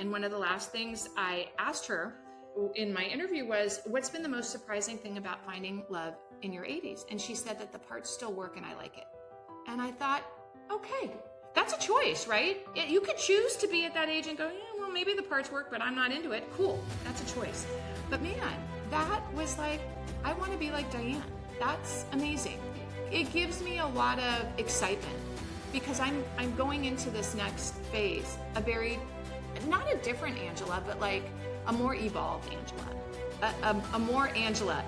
And one of the last things I asked her in my interview was, what's been the most surprising thing about finding love in your 80s? And she said that the parts still work and I like it. And I thought, okay, that's a choice, right? You could choose to be at that age and go, yeah, well, maybe the parts work, but I'm not into it. Cool, that's a choice. But man, that was like, I want to be like Diane. That's amazing. It gives me a lot of excitement because I'm going into this next phase, not a different Angela, but like a more evolved Angela, a more Angela,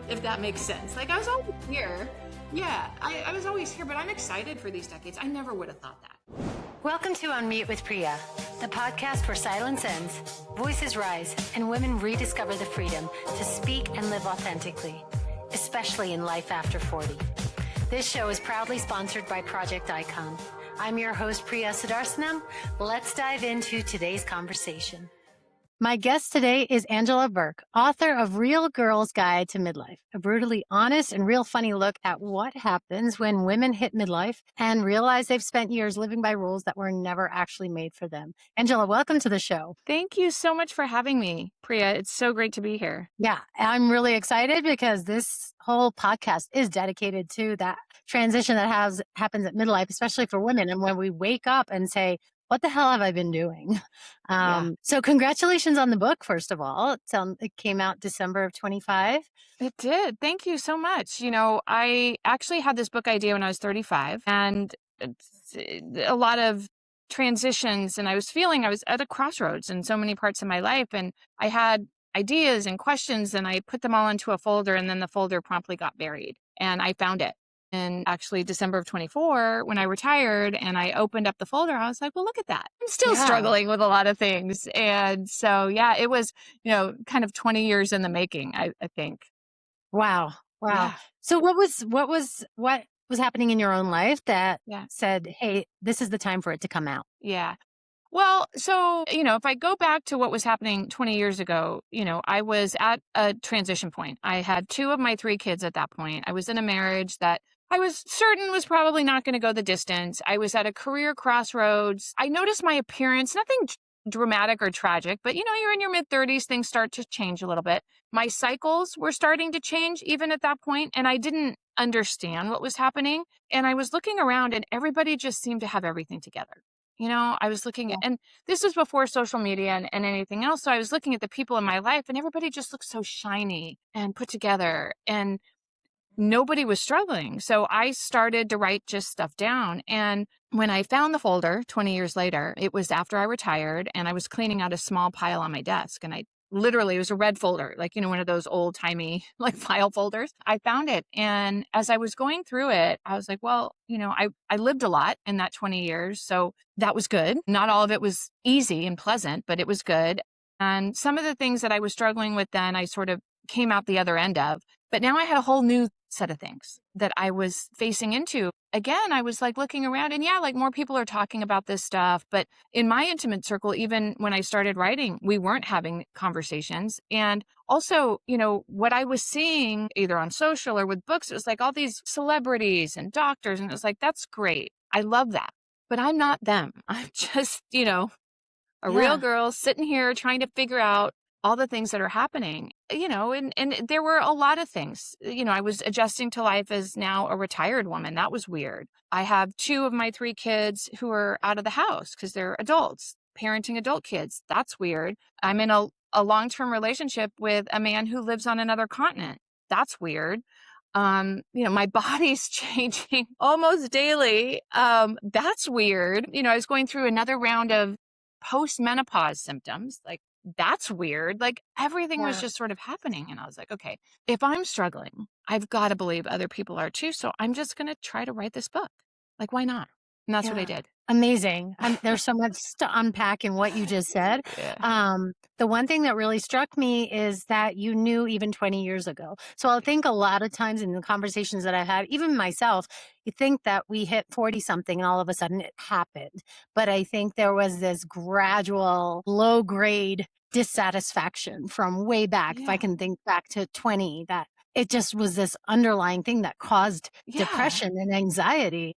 if that makes sense. Like I was always here. Yeah, I was always here, but I'm excited for these decades. I never would have thought that. Welcome to Unmute with Priya, the podcast where silence ends, voices rise, and women rediscover the freedom to speak and live authentically, especially in life after 40. This show is proudly sponsored by Project Icon. I'm your host, Priya Sudarsanam. Let's dive into today's conversation. My guest today is Angela Burke, author of Real Girl's Guide to Midlife, a brutally honest and real funny look at what happens when women hit midlife and realize they've spent years living by rules that were never actually made for them. Angela, welcome to the show. Thank you so much for having me, Priya. It's so great to be here. Yeah, I'm really excited because this whole podcast is dedicated to that transition that happens at midlife, especially for women. And when we wake up and say, what the hell have I been doing? So congratulations on the book, first of all. It came out December of 25. It did. Thank you so much. You know, I actually had this book idea when I was 35 and a lot of transitions, and I was at a crossroads in so many parts of my life, and I had ideas and questions, and I put them all into a folder, and then the folder promptly got buried, and I found it. And actually December of 24, when I retired and I opened up the folder, I was like, well, look at that. I'm still struggling with a lot of things. And so, yeah, it was, kind of 20 years in the making, I think. Wow. Yeah. So what was happening in your own life that said, hey, this is the time for it to come out? Yeah. Well, so, if I go back to what was happening 20 years ago, I was at a transition point. I had 2 of my 3 kids at that point. I was in a marriage that I was certain was probably not going to go the distance. I was at a career crossroads. I noticed my appearance, nothing dramatic or tragic, but you're in your mid-30s, things start to change a little bit. My cycles were starting to change even at that point, and I didn't understand what was happening. And I was looking around and everybody just seemed to have everything together. I was looking at, and this was before social media and anything else. So I was looking at the people in my life and everybody just looked so shiny and put together and nobody was struggling. So I started to write just stuff down. And when I found the folder 20 years later, it was after I retired and I was cleaning out a small pile on my desk. And it was a red folder, like, one of those old timey like file folders. I found it. And as I was going through it, I was like, well, I lived a lot in that 20 years. So that was good. Not all of it was easy and pleasant, but it was good. And some of the things that I was struggling with then, I sort of came out the other end of. But now I had a whole new set of things that I was facing into. Again, I was like looking around and more people are talking about this stuff. But in my intimate circle, even when I started writing, we weren't having conversations. And also, what I was seeing either on social or with books, it was like all these celebrities and doctors. And it was like, that's great. I love that. But I'm not them. I'm just, a real girl sitting here trying to figure out all the things that are happening, and there were a lot of things. I was adjusting to life as now a retired woman. That was weird. I have 2 of my 3 kids who are out of the house because they're adults, parenting adult kids. That's weird. I'm in a long-term relationship with a man who lives on another continent. That's weird. My body's changing almost daily. That's weird. I was going through another round of post-menopause symptoms, like, that's weird. Like everything was just sort of happening. And I was like, okay, if I'm struggling, I've got to believe other people are too. So I'm just going to try to write this book. Like, why not? And that's what I did. Amazing. There's so much to unpack in what you just said. The one thing that really struck me is that you knew even 20 years ago. So I think a lot of times in the conversations that I've had, even myself, you think that we hit 40 something and all of a sudden it happened. But I think there was this gradual low grade dissatisfaction from way back. If I can think back to 20, that it just was this underlying thing that caused depression and anxiety.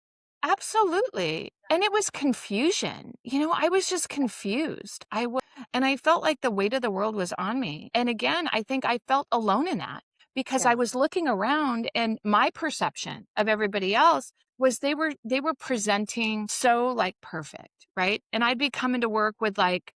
Absolutely. And it was confusion. I was just confused. And I felt like the weight of the world was on me. And again, I think I felt alone in that because I Yeah. was looking around and my perception of everybody else was they were presenting so like perfect, right? And I'd be coming to work with like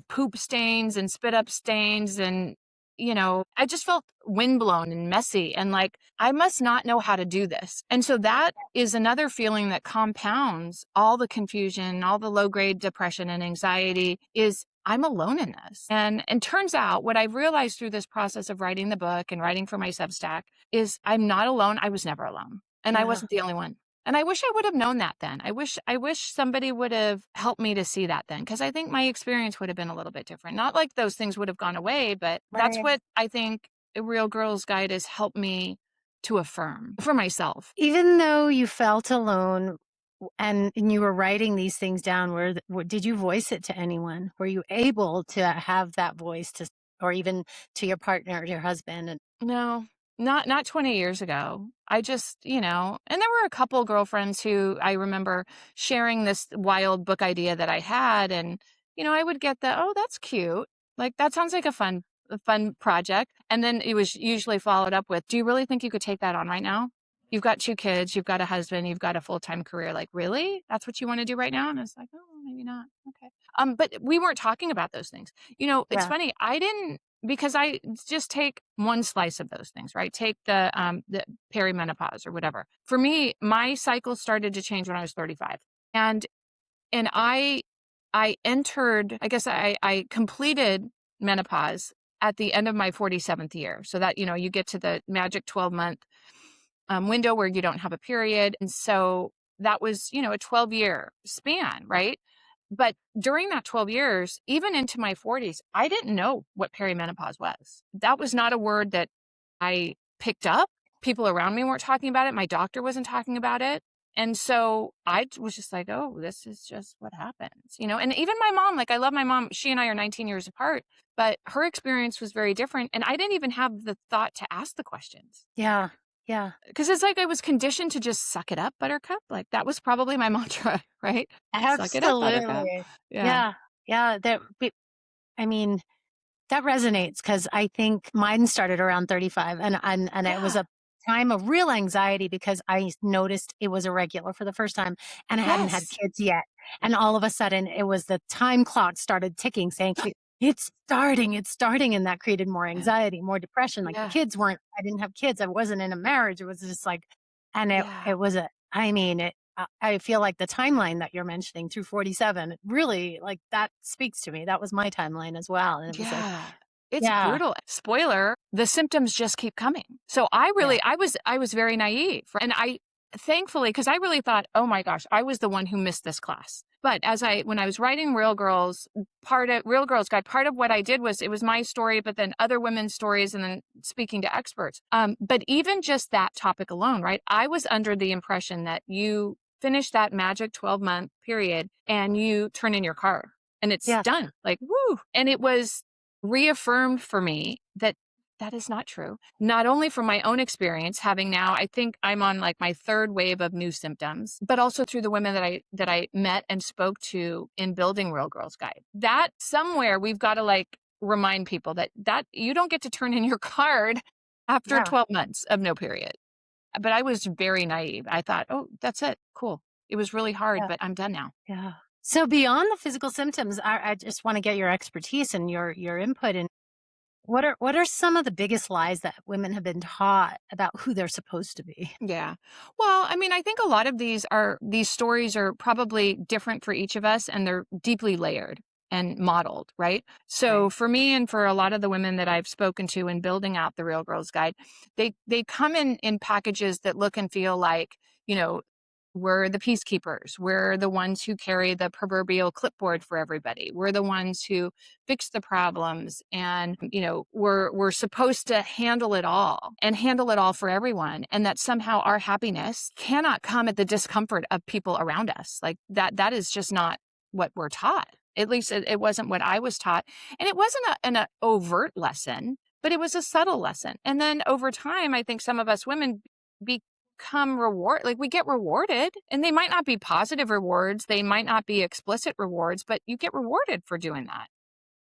poop stains and spit up stains and I just felt windblown and messy and like I must not know how to do this. And so that is another feeling that compounds all the confusion, all the low grade depression and anxiety is I'm alone in this. And turns out what I've realized through this process of writing the book and writing for my Substack is I'm not alone. I was never alone. And I Yeah. wasn't the only one. And I wish I would have known that then. I wish somebody would have helped me to see that then, because I think my experience would have been a little bit different. Not like those things would have gone away, but that's Right. what I think a Real Girl's Guide has helped me to affirm for myself. Even though you felt alone and you were writing these things down, did you voice it to anyone? Were you able to have that voice or even to your partner, or your husband? And No, not 20 years ago. I just, and there were a couple girlfriends who I remember sharing this wild book idea that I had. And, I would get oh, that's cute. Like, that sounds like a fun project. And then it was usually followed up with, do you really think you could take that on right now? You've got 2 kids, you've got a husband, you've got a full-time career. Like, really? That's what you want to do right now? And I was like, oh, maybe not. Okay. But we weren't talking about those things. It's yeah, funny. I didn't because I just take one slice of those things, right? Take the perimenopause or whatever. For me, my cycle started to change when I was 35. And I entered, I guess I completed menopause at the end of my 47th year. So that, you get to the magic 12-month window where you don't have a period. And so that was, a 12-year span, right? But during that 12 years, even into my 40s, I didn't know what perimenopause was. That was not a word that I picked up. People around me weren't talking about it. My doctor wasn't talking about it. And so I was just like, oh, this is just what happens, And even my mom, like I love my mom. She and I are 19 years apart, but her experience was very different. And I didn't even have the thought to ask the questions. yeah, yeah. Because it's like I was conditioned to just suck it up, buttercup. Like that was probably my mantra, right? Suck it up, buttercup. Absolutely. Yeah. Yeah, yeah. I mean, that resonates because I think mine started around 35, and it was Yeah. a time of real anxiety because I noticed it was irregular for the first time, and I hadn't had Yes. kids yet. And all of a sudden, it was the time clock started ticking, saying, it's starting. And that created more Yeah. anxiety, more depression. Like the Yeah. kids I didn't have kids. I wasn't in a marriage. It was just like, and Yeah. it was I mean, I feel like the timeline that you're mentioning through 47, really, like, that speaks to me. That was my timeline as well, and it was like, Yeah. It's yeah, brutal. Spoiler, the symptoms just keep coming. So yeah, I was very naive. And I thankfully, because I really thought, oh my gosh, I was the one who missed this class. But when I was writing Real Girls Guide, part of what I did was it was my story, but then other women's stories and then speaking to experts. But even just that topic alone, right? I was under the impression that you finish that magic 12-month period and you turn in your car and it's yeah, done. Like, woo. And it was reaffirmed for me that that is not true. Not only from my own experience, having now, I think I'm on like my third wave of new symptoms, but also through the women that I met and spoke to in building Real Girls Guide. That somewhere we've got to like remind people that you don't get to turn in your card after yeah, 12 months of no period. But I was very naive. I thought, oh, that's it. Cool. It was really hard, yeah, but I'm done now. yeah. So beyond the physical symptoms, I just wanna get your expertise and your input. And what are some of the biggest lies that women have been taught about who they're supposed to be? Yeah. Well, I mean, I think a lot of these stories are probably different for each of us and they're deeply layered and modeled, right? So Right. for me and for a lot of the women that I've spoken to in building out the Real Girls Guide, they come in packages that look and feel like, you know, we're the peacekeepers. We're the ones who carry the proverbial clipboard for everybody. We're the ones who fix the problems and we're supposed to handle it all and handle it all for everyone, and that somehow our happiness cannot come at the discomfort of people around us. Like that is just not what we're taught. At least it wasn't what I was taught, and it wasn't an overt lesson, but it was a subtle lesson. And then over time, I think some of us women come we get rewarded, and they might not be positive rewards. They might not be explicit rewards, but you get rewarded for doing that.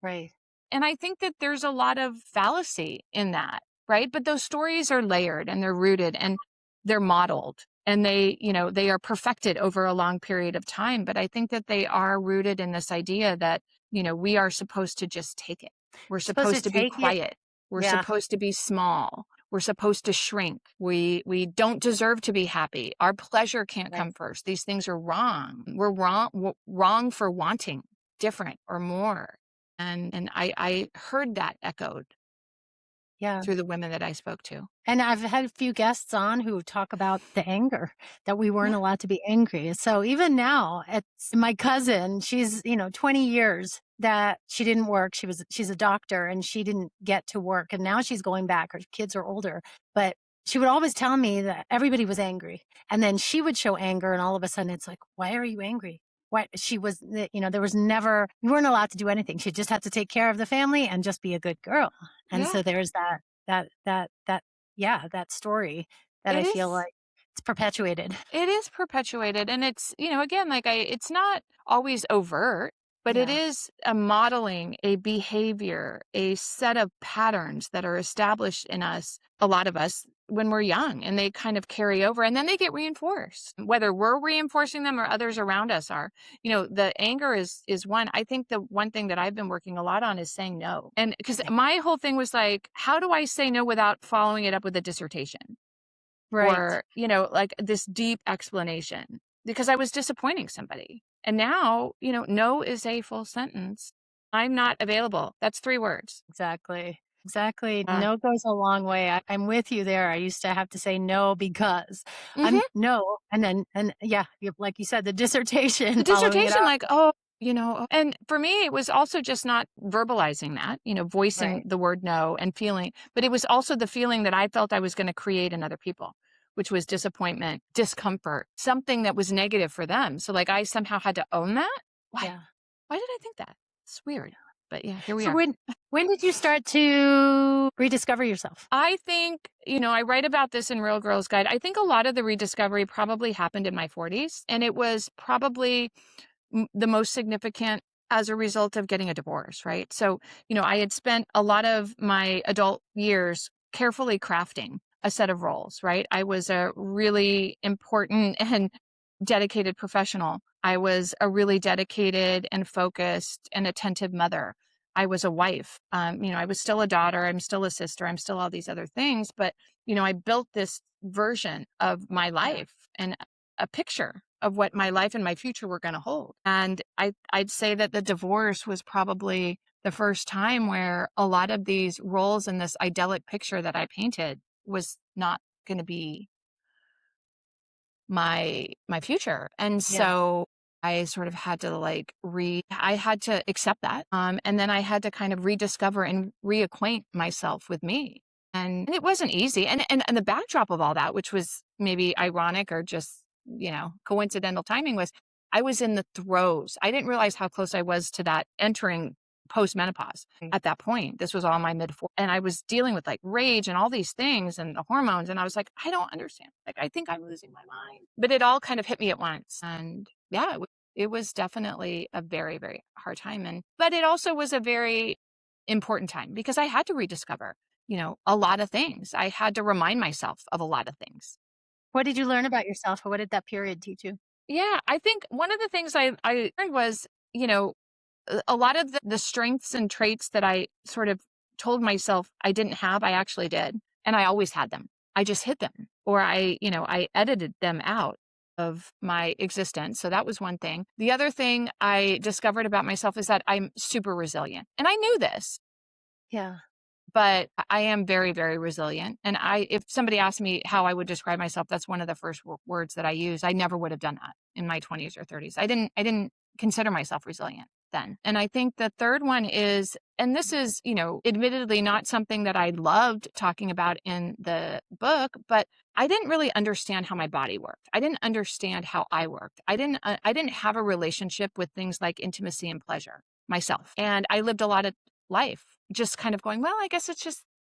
Right. And I think that there's a lot of fallacy in that, right? But those stories are layered and they're rooted and they're modeled and they are perfected over a long period of time. But I think that they are rooted in this idea that, we are supposed to just take it. We're Supposed to supposed to be take it. quiet. We're Yeah. supposed to be small. We're supposed to shrink. We don't deserve to be happy. Our pleasure can't Right. come first. These things are wrong. We're wrong for wanting different or more. And I heard that echoed Yeah. through the women that I spoke to. And I've had a few guests on who talk about the anger, that we weren't Yeah. allowed to be angry. So even now, it's my cousin, she's, 20 years that she didn't work. She's a doctor and she didn't get to work. And now she's going back. Her kids are older, but she would always tell me that everybody was angry. And then she would show anger and all of a sudden it's like, why are you angry? What she was, there was never, you weren't allowed to do anything. She just had to take care of the family and just be a good girl. And Yeah. so there's that story that I It feel is like it's perpetuated. it is perpetuated, and it's, again, it's not always overt, but it Yeah. is a modeling, a behavior, a set of patterns that are established in us, a lot of us, when we're young, and they kind of carry over and then they get reinforced, whether we're reinforcing them or others around us are. The anger is one. I think the one thing that I've been working a lot on is saying no. And because Right. my whole thing was like, how do I say no without following it up with a dissertation? Right. Or, like this deep explanation because I was disappointing somebody. And now, no is a full sentence. I'm not available. That's 3 words. Exactly. Exactly. Uh, No goes a long way. I'm with you there. I used to have to say no because I'm mhm. no. And then, and yeah, like you said, the dissertation The following it dissertation, up. like, oh, and for me, it was also just not verbalizing that, voicing Right. the word no and feeling, but it was also the feeling that I felt I was going to create in other people, which was disappointment, discomfort, something that was negative for them. So like I somehow had to own that. Why? Yeah. Why did I think that? It's weird. But yeah, here we So are. when did you start to rediscover yourself? I think, I write about this in Real Girls Guide. I think a lot of the rediscovery probably happened in my 40s, and it was probably the most significant as a result of getting a divorce, right? So, I had spent a lot of my adult years carefully crafting a set of roles, right? I was a really important and dedicated professional. I was a really dedicated and focused and attentive mother. I was a wife. I was still a daughter. I'm still a sister. I'm still all these other things. But, I built this version of my Yeah. life and a picture of what my life and my future were going to hold. And I'd say that the divorce was probably the first time where a lot of these roles in this idyllic picture that I painted was not going to be my future. And Yeah. so I sort of had to I had to accept that. And then I had to kind of rediscover and reacquaint myself with me. And it wasn't easy. And the backdrop of all that, which was maybe ironic or just, coincidental timing, was I was in the throes. I didn't realize how close I was to that entering post-menopause Right. at that point. This was all my mid-40s. And I was dealing with like rage and all these things and the hormones. And I was like, I don't understand. Like, I think I'm losing my mind. But it all kind of hit me at once. And yeah, it was definitely a very, very hard time. But it also was a very important time because I had to rediscover, a lot of things. I had to remind myself of a lot of things. What did you learn about yourself? Or what did that period teach you? Yeah, I think one of the things I learned was, a lot of the strengths and traits that I sort of told myself I didn't have, I actually did. And I always had them. I just hid them or I edited them out of my existence. So that was one thing. The other thing I discovered about myself is that I'm super resilient. And I knew this, Yeah. but I am very, very resilient. And if somebody asked me how I would describe myself, that's one of the first words that I use. I never would have done that in my 20s or 30s. I didn't consider myself resilient then. And I think the third one is, and this is, admittedly not something that I loved talking about in the book, but I didn't really understand how my body worked. I didn't understand how I worked. I didn't have a relationship with things like intimacy and pleasure myself. And I lived a lot of life just kind of going, well, I guess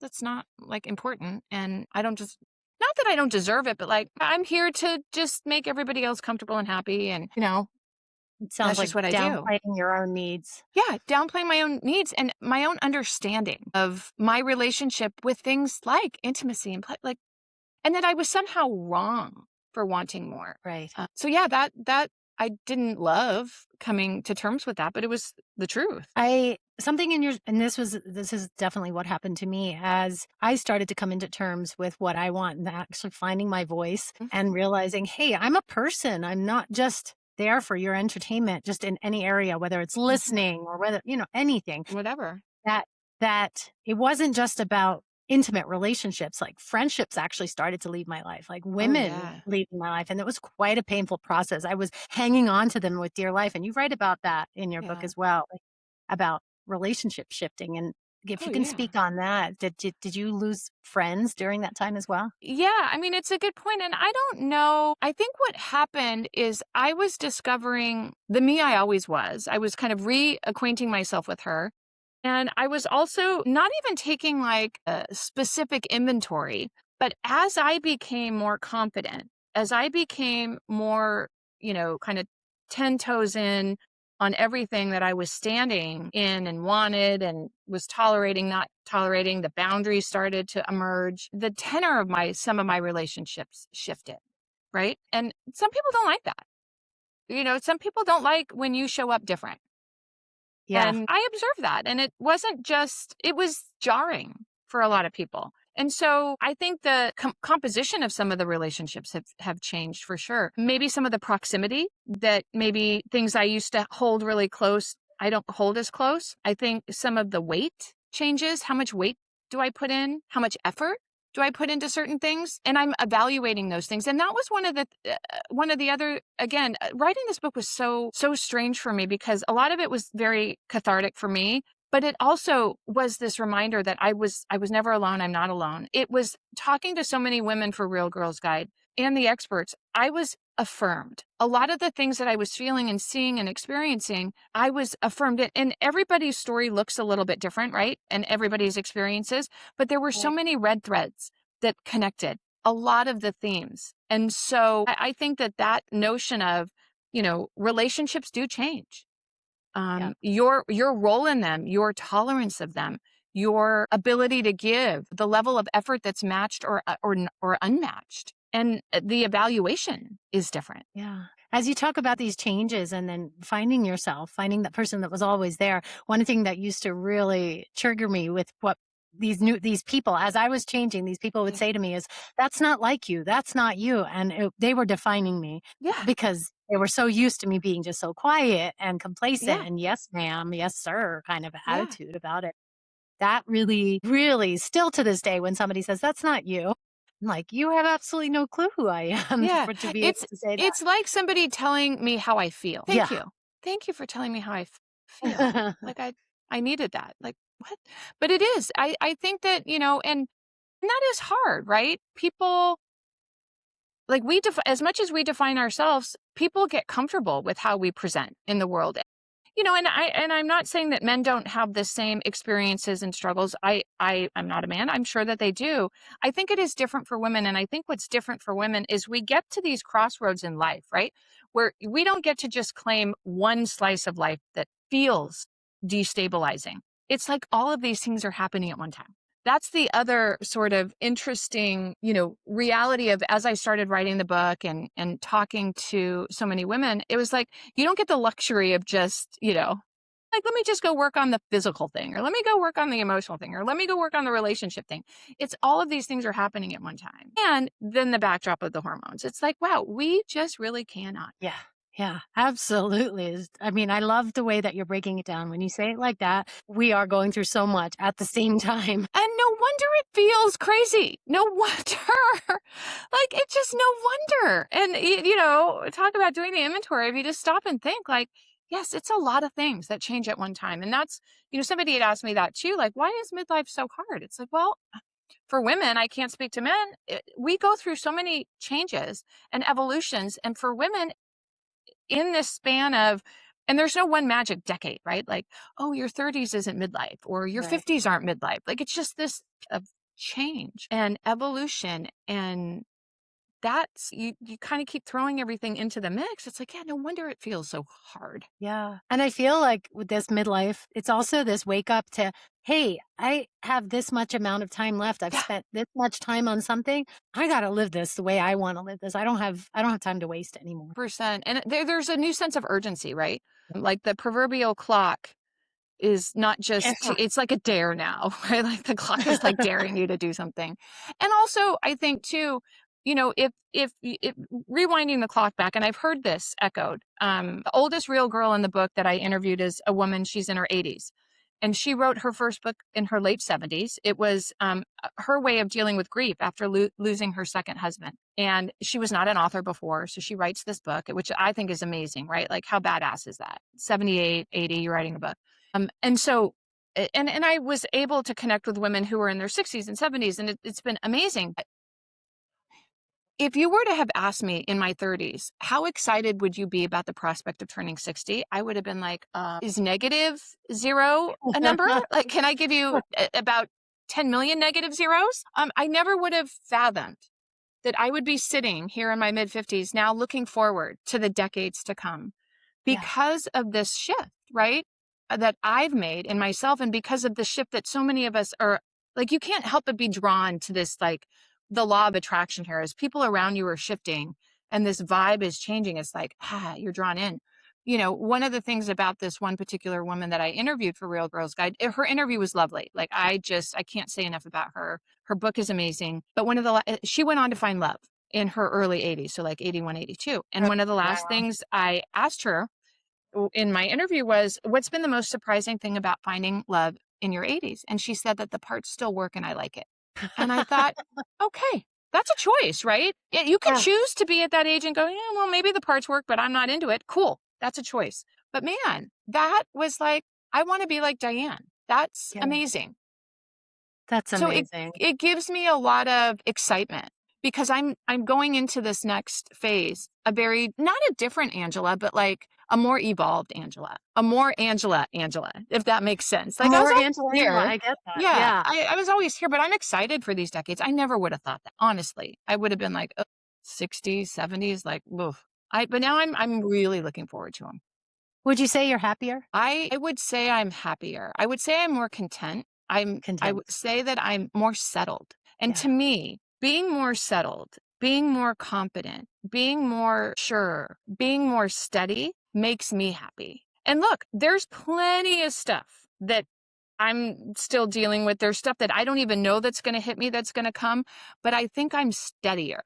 that's not like important. And I don't just, not that I don't deserve it, but like I'm here to just make everybody else comfortable and happy. And, It sounds that's like just what I do. downplaying your own needs. Yeah, downplaying my own needs and my own understanding of my relationship with things like intimacy and like, and that I was somehow wrong for wanting more. Right. So yeah, that I didn't love coming to terms with that, but it was the truth. I something in your and this is definitely what happened to me as I started to come into terms with what I want and actually finding my voice and Mhm. realizing, hey, I'm a person. I'm not just there for your entertainment, just in any area, whether it's Mhm. listening or whether, anything. Whatever. That that it wasn't just about intimate relationships, like friendships actually started to leave my life, like Oh women yeah. leaving my life, and it was quite a painful process. I was hanging on to them with dear life, and you write about that in your book Yeah. as well, like, about relationship shifting, and if Oh you can yeah. speak on that, did you lose friends during that time as well? Yeah, I mean, it's a good point, and I don't know. I think what happened is I was discovering the me I always was. I was kind of reacquainting myself with her, and I was also not even taking like a specific inventory, but as I became more confident, as I became more, kind of 10 toes in on everything that I was standing in and wanted and was tolerating, not tolerating, the boundaries started to emerge. The tenor of some of my relationships shifted, right? And some people don't like that. Some people don't like when you show up different. Yeah, And I observed that. And it was jarring for a lot of people. And so I think the composition of some of the relationships have changed for sure. Maybe some of the proximity that maybe things I used to hold really close, I don't hold as close. I think some of the weight changes. How much weight do I put in? How much effort do I put into certain things? And I'm evaluating those things. And that was one of the other, again, writing this book was so strange for me because a lot of it was very cathartic for me, but it also was this reminder that I was never alone. I'm not alone. It was talking to so many women for Real Girls Guide and the experts. I was affirmed. A lot of the things that I was feeling and seeing and experiencing, I was affirmed. And everybody's story looks a little bit different, right? And everybody's experiences, but there were so right. many red threads that connected a lot of the themes. And so I think that notion of, relationships do change. Yeah, Your role in them, your tolerance of them, your ability to give, the level of effort that's matched or unmatched, and the evaluation is different. yeah. As you talk about these changes and then finding yourself, finding that person that was always there, one thing that used to really trigger me with what these people, as I was changing, these people would Yeah. say to me is, "That's not like you. That's not you." And they were defining me Yeah. because they were so used to me being just so quiet and complacent Yeah. and yes, ma'am, yes, sir kind of Yeah. attitude about it. That really, really, still to this day, when somebody says, "That's not you," I'm like, "You have absolutely no clue who I am Yeah. for to be It's able to say that." it's like somebody telling me how I feel. Thank Yeah. you. Thank you for telling me how I feel. Like I needed that. Like what? But it is. I think that, and that is hard, right? People like as much as we define ourselves, people get comfortable with how we present in the world. And I'm not saying that men don't have the same experiences and struggles. I'm not a man. I'm sure that they do. I think it is different for women, and I think what's different for women is we get to these crossroads in life, right? Where we don't get to just claim one slice of life that feels destabilizing. It's like all of these things are happening at one time. That's the other sort of interesting, reality of as I started writing the book and talking to so many women, it was like you don't get the luxury of just, like, let me just go work on the physical thing, or let me go work on the emotional thing, or let me go work on the relationship thing. It's all of these things are happening at one time. And then the backdrop of the hormones. It's like, wow, we just really cannot. Yeah. Yeah, absolutely. I mean, I love the way that you're breaking it down. When you say it like that, we are going through so much at the same time. And no wonder it feels crazy. No wonder. Like, it's just no wonder. And, talk about doing the inventory. If you just stop and think, like, yes, it's a lot of things that change at one time. And that's, somebody had asked me that too. Like, why is midlife so hard? It's like, well, for women, I can't speak to men. We go through so many changes and evolutions. And for women, in this span of, and there's no one magic decade, right? Like, oh, your 30s isn't midlife or your Right. 50s aren't midlife. Like, it's just this change and evolution. And that's, you kind of keep throwing everything into the mix. It's like, yeah, no wonder it feels so hard. Yeah. And I feel like with this midlife, it's also this wake up to, hey, I have this much amount of time left. I've Yeah. spent this much time on something. I got to live this the way I want to live this. I don't have time to waste anymore. Percent. And there's a new sense of urgency, right? Like the proverbial clock is not just Yeah. it's like a dare now, right? Like the clock is like daring you to do something. And also I think too, if rewinding the clock back, and I've heard this echoed, the oldest real girl in the book that I interviewed is a woman. She's in her 80s, and she wrote her first book in her late 70s. It was her way of dealing with grief after losing her second husband. And she was not an author before, so she writes this book, which I think is amazing, right? Like, how badass is that? 78, 80, you're writing a book. And so, and I was able to connect with women who were in their 60s and 70s, and it's been amazing. If you were to have asked me in my 30s, how excited would you be about the prospect of turning 60? I would have been like, is negative zero a number? Like, can I give you about 10 million negative zeros? I never would have fathomed that I would be sitting here in my mid 50s now looking forward to the decades to come Yeah. because of this shift, right? That I've made in myself, and because of the shift that so many of us are like, you can't help but be drawn to this, like the law of attraction here, as people around you are shifting and this vibe is changing. It's like, you're drawn in. One of the things about this one particular woman that I interviewed for Real Girls Guide, her interview was lovely. Like, I can't say enough about her. Her book is amazing. But she went on to find love in her early 80s, so like 81, 82. And one of the last Wow. things I asked her in my interview was, what's been the most surprising thing about finding love in your 80s? And she said that the parts still work and I like it. And I thought, okay, that's a choice, right? You can Yeah. choose to be at that age and go, yeah, well, maybe the parts work, but I'm not into it. Cool. That's a choice. But man, that was like, I want to be like Diane. That's Yeah. amazing. That's So it amazing. it gives me a lot of excitement because I'm going into this next phase, not a different Angela, but like a more evolved Angela, a more Angela, if that makes sense. Like, I was More always Angela, here. I get that. Yeah, Yeah. I was always here, but I'm excited for these decades. I never would have thought that, honestly. I would have been like, 60s, 70s, like, oof. But now I'm really looking forward to them. Would you say you're happier? I would say I'm happier. I would say I'm more content. I would Content. say that I'm more settled. And Yeah. to me, being more settled, being more confident, being more sure, being more steady makes me happy. And look, there's plenty of stuff that I'm still dealing with. There's stuff that I don't even know that's going to hit me, that's going to come, but I think I'm steadier.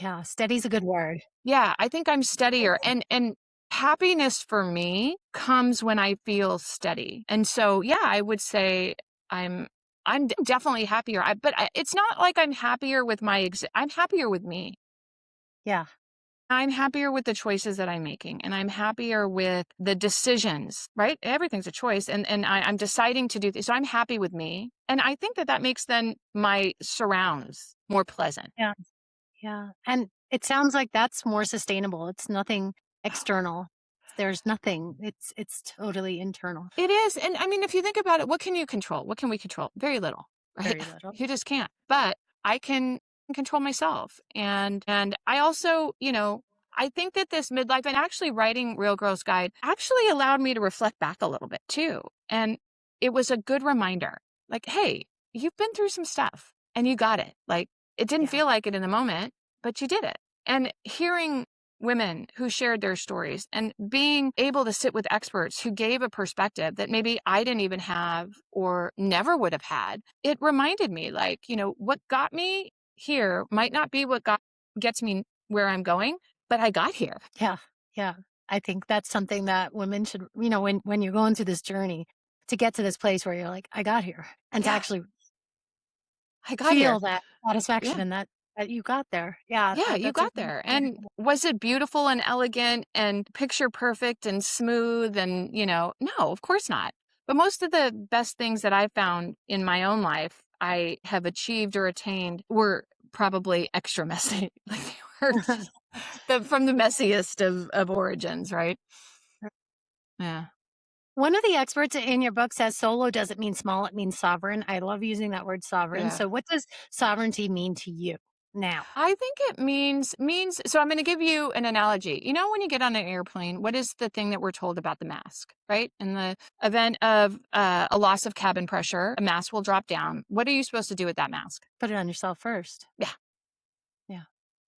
Yeah. Steady's a good word. Yeah, I think I'm steadier, and happiness for me comes when I feel steady. And so, yeah, I would say I'm definitely happier. It's not like I'm happier with I'm happier with me. Yeah. I'm happier with the choices that I'm making, and I'm happier with the decisions, right? Everything's a choice, and I'm deciding to do this. So I'm happy with me, and I think that makes then my surrounds more pleasant. Yeah. Yeah. And it sounds like that's more sustainable. It's nothing external. There's nothing. It's totally internal. It is. And I mean, if you think about it, what can you control? What can we control? Very little, right? Very little. You just can't. But I can control myself. And I also, I think that this midlife and actually writing Real Girls Guide actually allowed me to reflect back a little bit too. And it was a good reminder. Like, hey, you've been through some stuff and you got it. Like, it didn't Yeah. feel like it in the moment, but you did it. And hearing women who shared their stories and being able to sit with experts who gave a perspective that maybe I didn't even have or never would have had, it reminded me, like, what got me here might not be what gets me where I'm going, but I got here. Yeah. Yeah. I think that's something that women should, when you're going through this journey to get to this place where you're like, I got here, and to Yeah, actually I got here. feel that satisfaction Yeah. and that you got there. Yeah. Yeah, you That's a got there. really And cool. was it beautiful and elegant and picture perfect and smooth? And, no, of course not. But most of the best things that I found in my own life, I have achieved or attained were probably extra messy. Like, they were just from the messiest of origins, right? Yeah. One of the experts in your book says solo doesn't mean small, it means sovereign. I love using that word sovereign. Yeah. So what does sovereignty mean to you now? I think it means so I'm going to give you an analogy. You know, when you get on an airplane, what is the thing that we're told about the mask, right? In the event of a loss of cabin pressure, a mask will drop down. What are you supposed to do with that mask? Put it on yourself first. Yeah. Yeah.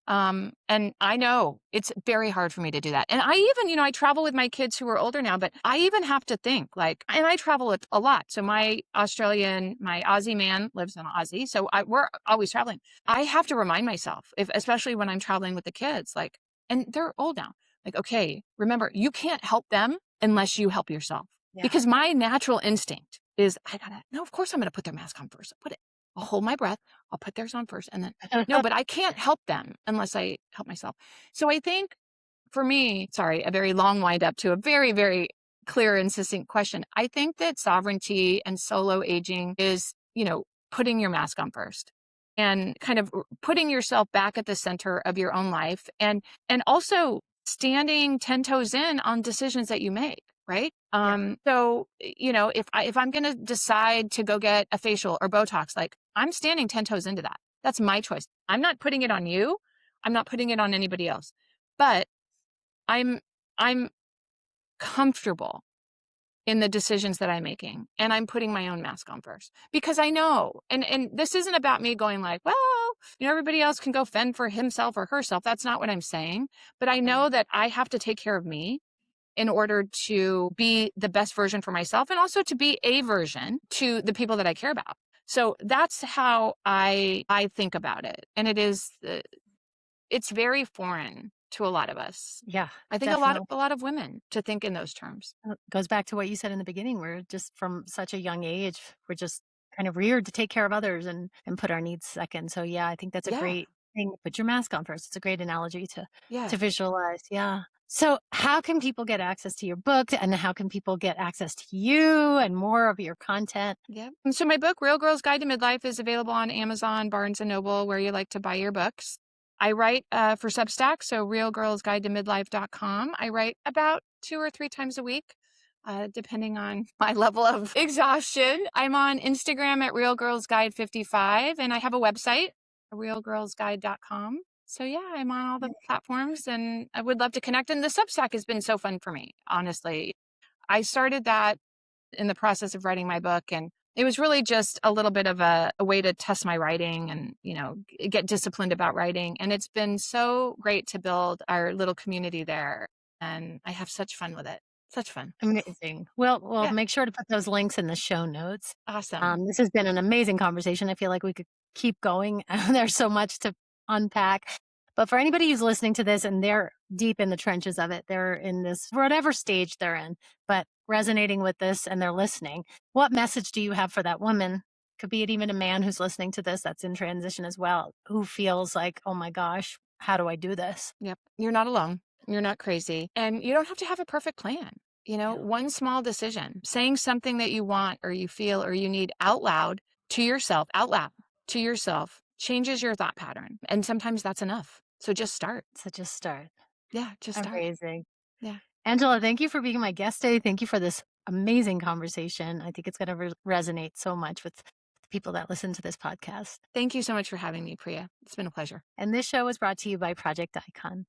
And I know it's very hard for me to do that. And I even, I travel with my kids who are older now, but I even have to think like, and I travel a lot. So my Aussie man lives in Aussie. So we're always traveling. I have to remind myself, especially when I'm traveling with the kids, like, and they're old now, like, okay, remember, you can't help them unless you help yourself. Yeah. Because my natural instinct is no, of course I'm going to put their mask on first. I'll hold my breath. I'll put theirs on first and then no, but I can't help them unless I help myself. So I think for me, sorry, a very long wind up to a very, very clear and succinct question. I think that sovereignty and solo aging is, putting your mask on first and kind of putting yourself back at the center of your own life and also standing 10 toes in on decisions that you make. Right. Yeah. So, if I'm going to decide to go get a facial or Botox, like I'm standing 10 toes into that. That's my choice. I'm not putting it on you. I'm not putting it on anybody else, but I'm, I'm comfortable in the decisions that I'm making and I'm putting my own mask on first because I know, and this isn't about me going like, well, everybody else can go fend for himself or herself. That's not what I'm saying, but I know Right. that I have to take care of me in order to be the best version for myself and also to be a version to the people that I care about. So that's how I think about it. And it's very foreign to a lot of us. Yeah, I think definitely. a lot of women to think in those terms. Goes back to what you said in the beginning. We're just from such a young age, we're just kind of reared to take care of others and put our needs second. So yeah, I think that's a Yeah. great thing. Put your mask on first. It's a great analogy to Yeah. visualize. Yeah. So how can people get access to your book and how can people get access to you and more of your content? Yeah. And so my book, Real Girl's Guide to Midlife, is available on Amazon, Barnes and Noble, where you like to buy your books. I write for Substack, so realgirlsguidetomidlife.com. I write about 2 or 3 times a week, depending on my level of exhaustion. I'm on Instagram at realgirlsguide55, and I have a website, realgirlsguide.com. So yeah, I'm on all the platforms, and I would love to connect. And the Substack has been so fun for me, honestly. I started that in the process of writing my book. And it was really just a little bit of a way to test my writing and, get disciplined about writing. And it's been so great to build our little community there. And I have such fun with it. Such fun. Amazing. Well, Yeah. make sure to put those links in the show notes. Awesome. This has been an amazing conversation. I feel like we could keep going. There's so much to unpack. But for anybody who's listening to this and they're deep in the trenches of it, they're in this, whatever stage they're in, but resonating with this and they're listening, what message do you have for that woman? Could be it even a man who's listening to this that's in transition as well, who feels like, oh my gosh, how do I do this? Yep. You're not alone. You're not crazy. And you don't have to have a perfect plan. Yeah. One small decision, saying something that you want or you feel or you need out loud to yourself, out loud to yourself, changes your thought pattern. And sometimes that's enough. So just start. So just start. Yeah, just start. Amazing. Yeah. Angela, thank you for being my guest today. Thank you for this amazing conversation. I think it's going to resonate so much with the people that listen to this podcast. Thank you so much for having me, Priya. It's been a pleasure. And this show was brought to you by Project Icon.